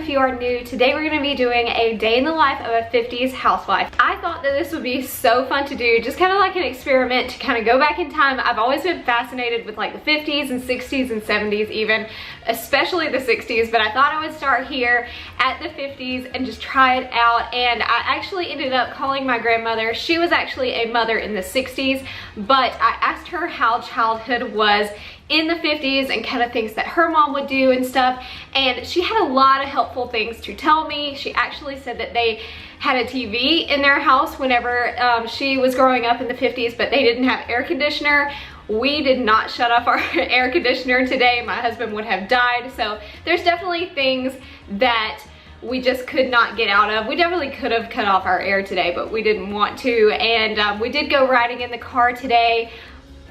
if you are new, today we're going to be doing a day in the life of a 50s housewife. I thought that this would be so fun to do, just kind of like an experiment to kind of go back in time. I've always been fascinated with like the 50s and 60s and 70s even, especially the 60s, but I thought I would start here at the 50s and just try it out. And I actually ended up calling my grandmother. She was actually a mother in the 60s, but I asked her how childhood was in the 50s and kind of things that her mom would do and stuff, and she had a lot of helpful things to tell me. She actually said that they had a TV in their house whenever she was growing up in the 50s, but they didn't have air conditioner. We did not shut off our air conditioner today. My husband would have died. So there's definitely things that we just could not get out of. We definitely could have cut off our air today, but we didn't want to. And we did go riding in the car today,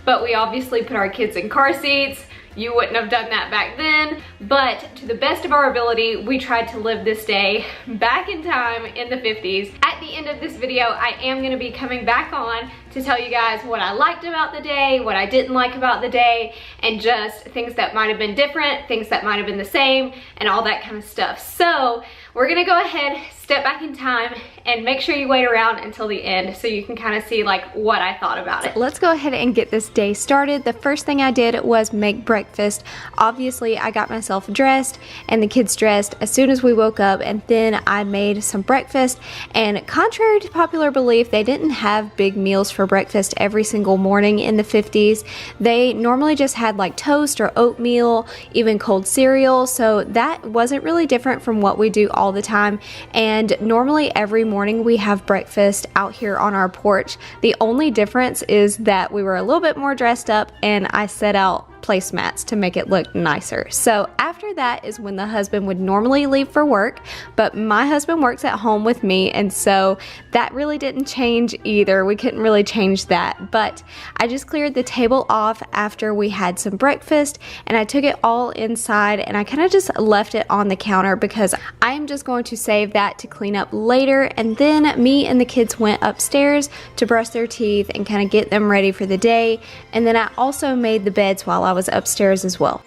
but we obviously put our kids in car seats. You wouldn't have done that back then, but to the best of our ability, we tried to live this day back in time in the 50s. At the end of this video, I am gonna be coming back on to tell you guys what I liked about the day, what I didn't like about the day, and just things that might have been different, things that might have been the same, and all that kind of stuff. So we're gonna go ahead, step back in time, and make sure you wait around until the end so you can kind of see like what I thought about it. Let's go ahead and get this day started. The first thing I did was make breakfast. Obviously, I got myself dressed and the kids dressed as soon as we woke up, and then I made some breakfast. And contrary to popular belief, they didn't have big meals for breakfast every single morning in the 50s. They normally just had like toast or oatmeal, even cold cereal. So that wasn't really different from what we do all the time. And normally every morning we have breakfast out here on our porch. The only difference is that we were a little bit more dressed up, and I set out placemats to make it look nicer. So after that is when the husband would normally leave for work, but my husband works at home with me, and so that really didn't change either. We couldn't really change that, but I just cleared the table off after we had some breakfast, and I took it all inside and I kind of just left it on the counter because I am just going to save that to clean up later. And then me and the kids went upstairs to brush their teeth and kind of get them ready for the day. And then I also made the beds while I was upstairs as well.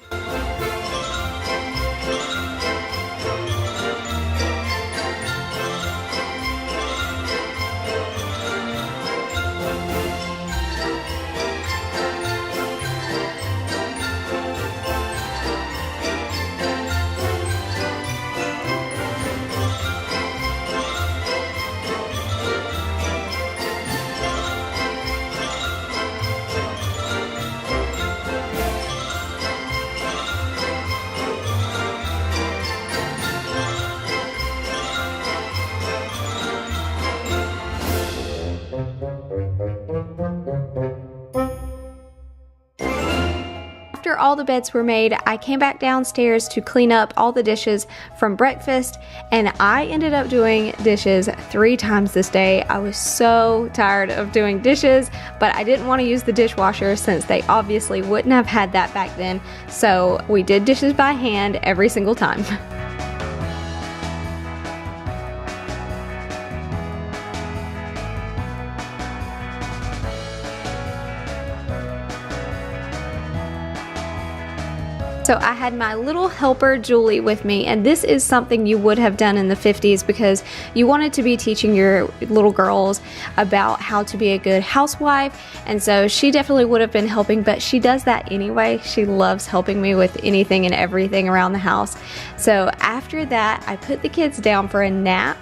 After all the beds were made, I came back downstairs to clean up all the dishes from breakfast, and I ended up doing dishes 3 times this day. I was so tired of doing dishes, but I didn't want to use the dishwasher since they obviously wouldn't have had that back then. So we did dishes by hand every single time. So I had my little helper Julie with me, and this is something you would have done in the 50s because you wanted to be teaching your little girls about how to be a good housewife, and so she definitely would have been helping, but she does that anyway. She loves helping me with anything and everything around the house. So after that, I put the kids down for a nap.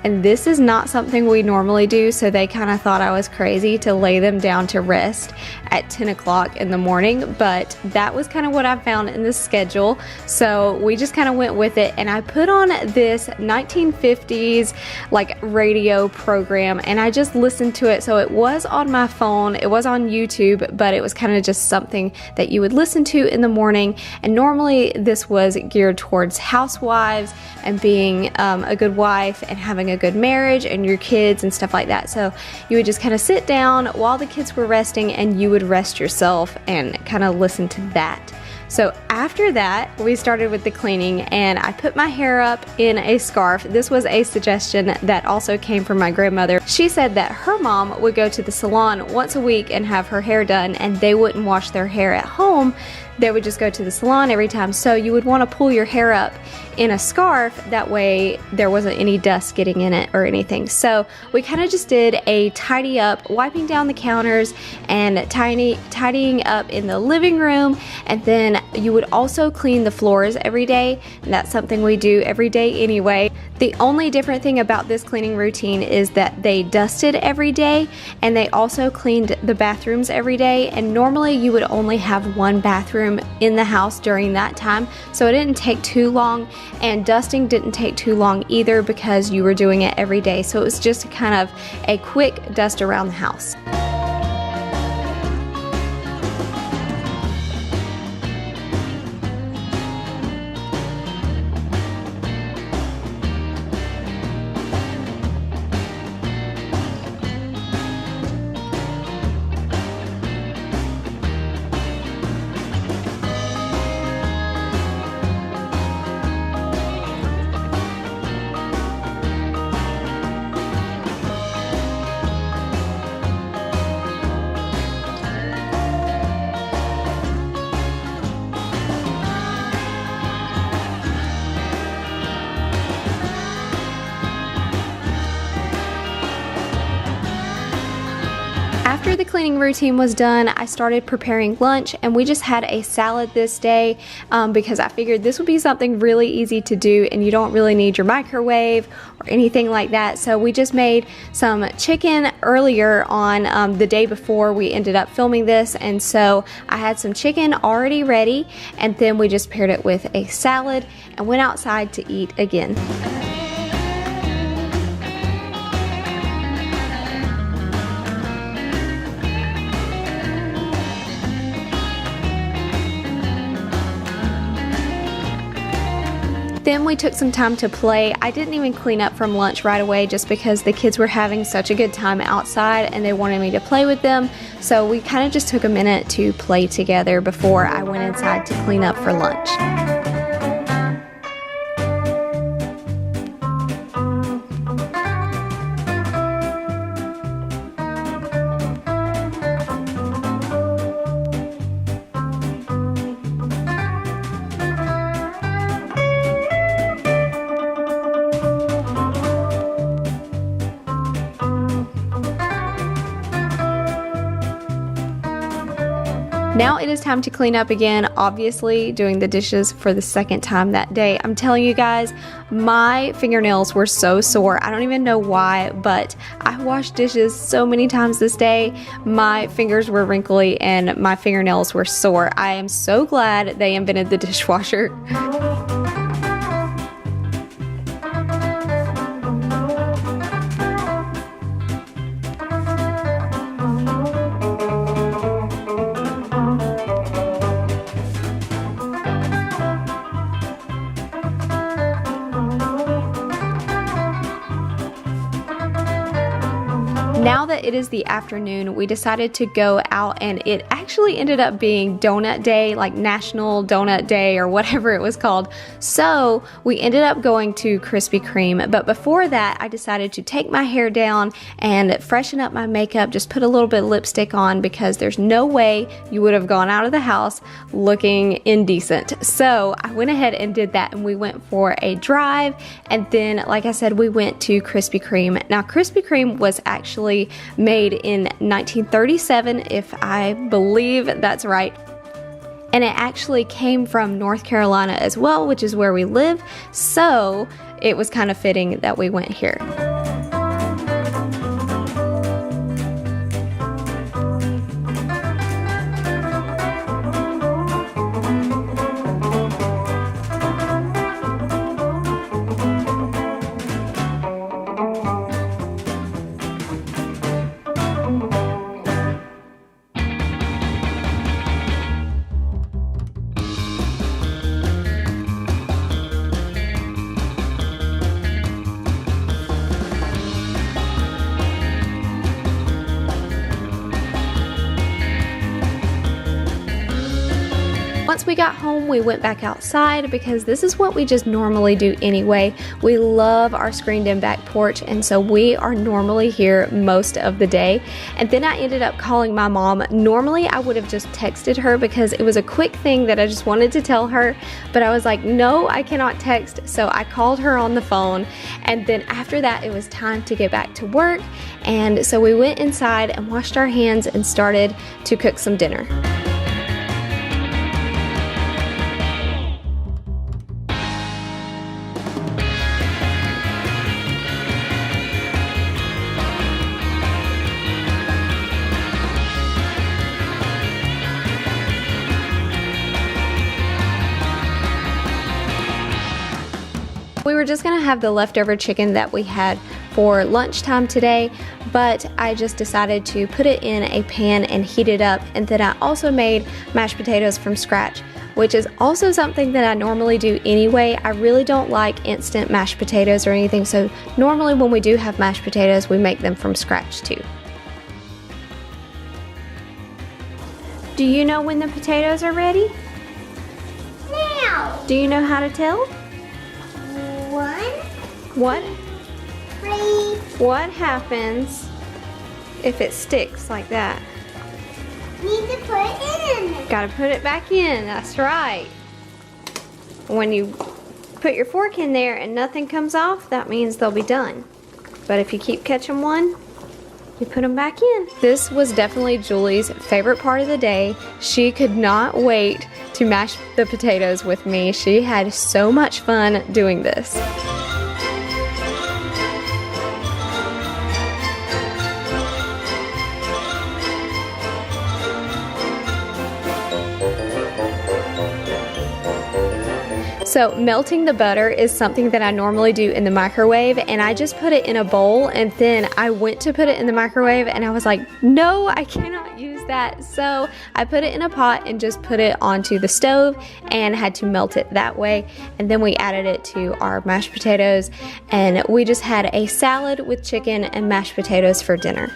And this is not something we normally do, so they kind of thought I was crazy to lay them down to rest at 10 o'clock in the morning, but that was kind of what I found in the schedule, so we just kind of went with it. And I put on this 1950s like radio program, and I just listened to it. So it was on my phone, it was on YouTube, but it was kind of just something that you would listen to in the morning. And normally this was geared towards housewives and being a good wife and having a good marriage and your kids and stuff like that. So you would just kind of sit down while the kids were resting, and you would rest yourself and kind of listen to that. So after that, we started with the cleaning, and I put my hair up in a scarf. This was a suggestion that also came from my grandmother. She said that her mom would go to the salon once a week and have her hair done, and they wouldn't wash their hair at home. they would just go to the salon every time. So you would want to pull your hair up in a scarf, that way there wasn't any dust getting in it or anything. So we kind of just did a tidy up, wiping down the counters and tidying up in the living room. And then you would also clean the floors every day, and that's something we do every day anyway. The only different thing about this cleaning routine is that they dusted every day, and they also cleaned the bathrooms every day. And normally you would only have one bathroom in the house during that time, so it didn't take too long, and dusting didn't take too long either because you were doing it every day. So it was just kind of a quick dust around the house. After the cleaning routine was done, I started preparing lunch, and we just had a salad this day because I figured this would be something really easy to do and you don't really need your microwave or anything like that. So we just made some chicken earlier on the day before we ended up filming this, and so I had some chicken already ready, and then we just paired it with a salad and went outside to eat again. Then we took some time to play. I didn't even clean up from lunch right away just because the kids were having such a good time outside and they wanted me to play with them. So we kind of just took a minute to play together before I went inside to clean up for lunch. Now it is time to clean up again, obviously doing the dishes for the second time that day. I'm telling you guys, my fingernails were so sore. I don't even know why, but I washed dishes so many times this day. My fingers were wrinkly and my fingernails were sore. I am so glad they invented the dishwasher. Now that it is the afternoon, we decided to go out, and it actually ended up being donut day, like National Donut Day or whatever it was called. So we ended up going to Krispy Kreme, but before that I decided to take my hair down and freshen up my makeup, just put a little bit of lipstick on because there's no way you would have gone out of the house looking indecent. So I went ahead and did that, and we went for a drive, and then like I said, we went to Krispy Kreme. Now Krispy Kreme was actually made in 1937, if I believe that's right. And it actually came from North Carolina as well, which is where we live. So it was kind of fitting that we went here. once we got home, we went back outside because this is what we just normally do anyway. We love our screened-in back porch, and so we are normally here most of the day. And then I ended up calling my mom. Normally, I would have just texted her because it was a quick thing that I just wanted to tell her, but I was like, no, I cannot text, so I called her on the phone. And then after that, it was time to get back to work, and so we went inside and washed our hands and started to cook some dinner. We were just gonna have the leftover chicken that we had for lunchtime today, but I just decided to put it in a pan and heat it up, and then I also made mashed potatoes from scratch, which is also something that I normally do anyway. I really don't like instant mashed potatoes or anything, so normally when we do have mashed potatoes, we make them from scratch too. Do you know when the potatoes are ready? Now. Do you know how to tell? 1, What? 3. What happens if it sticks like that? Need to put it in. Gotta put it back in, that's right. When you put your fork in there and nothing comes off, that means they'll be done. But if you keep catching one, you put them back in. This was definitely Julie's favorite part of the day. She could not wait to mash the potatoes with me. She had so much fun doing this. So melting the butter is something that I normally do in the microwave, and I just put it in a bowl, and then I went to put it in the microwave and I was like, no, I cannot use that. So I put it in a pot and just put it onto the stove and had to melt it that way. And then we added it to our mashed potatoes, and we just had a salad with chicken and mashed potatoes for dinner.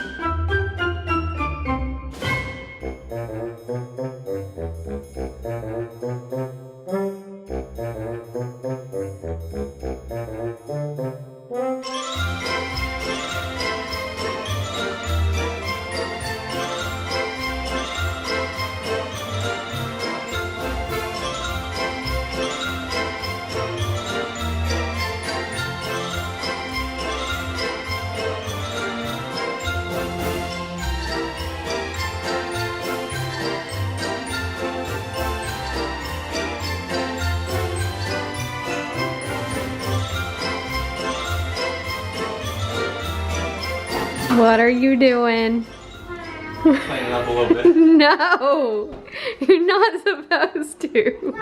What are you doing? Clean it up a little bit. No, you're not supposed to.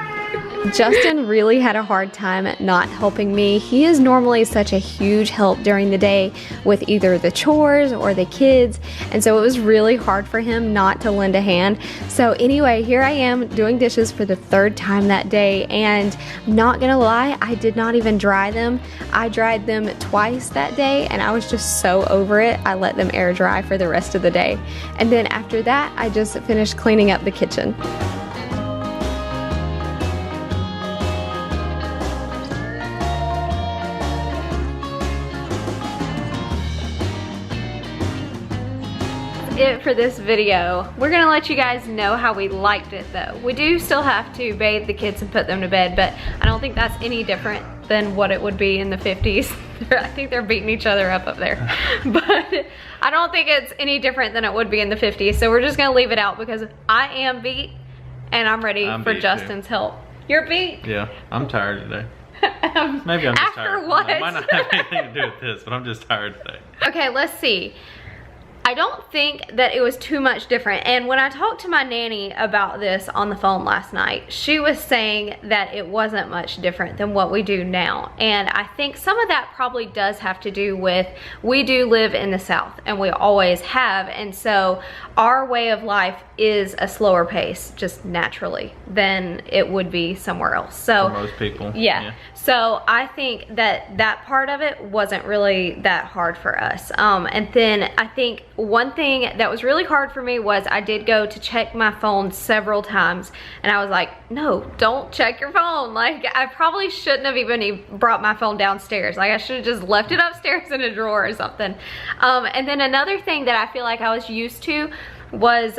Justin really had a hard time not helping me. He is normally such a huge help during the day with either the chores or the kids, and so it was really hard for him not to lend a hand. So anyway, here I am doing dishes for the 3rd time that day, and I'm not gonna lie, I did not even dry them. I dried them twice that day, and I was just so over it. I let them air dry for the rest of the day. And then after that, I just finished cleaning up the kitchen. It for this video. We're gonna let you guys know how we liked it though. We do still have to bathe the kids and put them to bed, but I don't think that's any different than what it would be in the 50s. I think they're beating each other up there. But I don't think it's any different than it would be in the 50s. So we're just gonna leave it out because I am beat and I'm ready for Justin's help. You're beat? Yeah, I'm tired today. Maybe I'm just tired. After what? It might not have anything to do with this, but I'm just tired today. Okay, let's see. I don't think that it was too much different. And when I talked to my nanny about this on the phone last night, she was saying that it wasn't much different than what we do now. And I think some of that probably does have to do with, we do live in the South and we always have. And so our way of life is a slower pace, just naturally, than it would be somewhere else. So for most people. Yeah. So I think that that part of it wasn't really that hard for us. And then I think one thing that was really hard for me was I did go to check my phone several times, and I was like, no, don't check your phone. Like, I probably shouldn't have even brought my phone downstairs. Like, I should have just left it upstairs in a drawer or something. And then another thing that I feel like I was used to was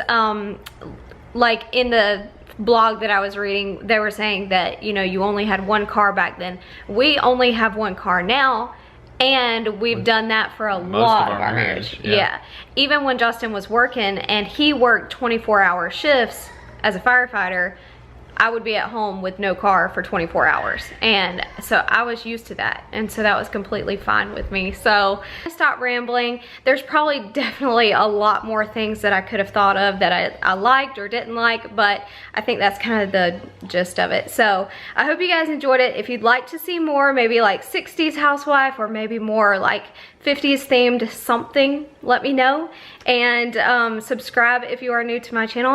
like in the blog that I was reading, they were saying that, you know, you only had one car back then. We only have one car now, and we've done that for a lot of our marriage. Yeah. Even when Justin was working and he worked 24-hour shifts as a firefighter, I would be at home with no car for 24 hours. And so I was used to that. And so that was completely fine with me. So I stopped rambling. There's probably definitely a lot more things that I could have thought of that I liked or didn't like, but I think that's kind of the gist of it. So I hope you guys enjoyed it. If you'd like to see more, maybe like 60s housewife or maybe more like 50s themed something, let me know. And subscribe if you are new to my channel.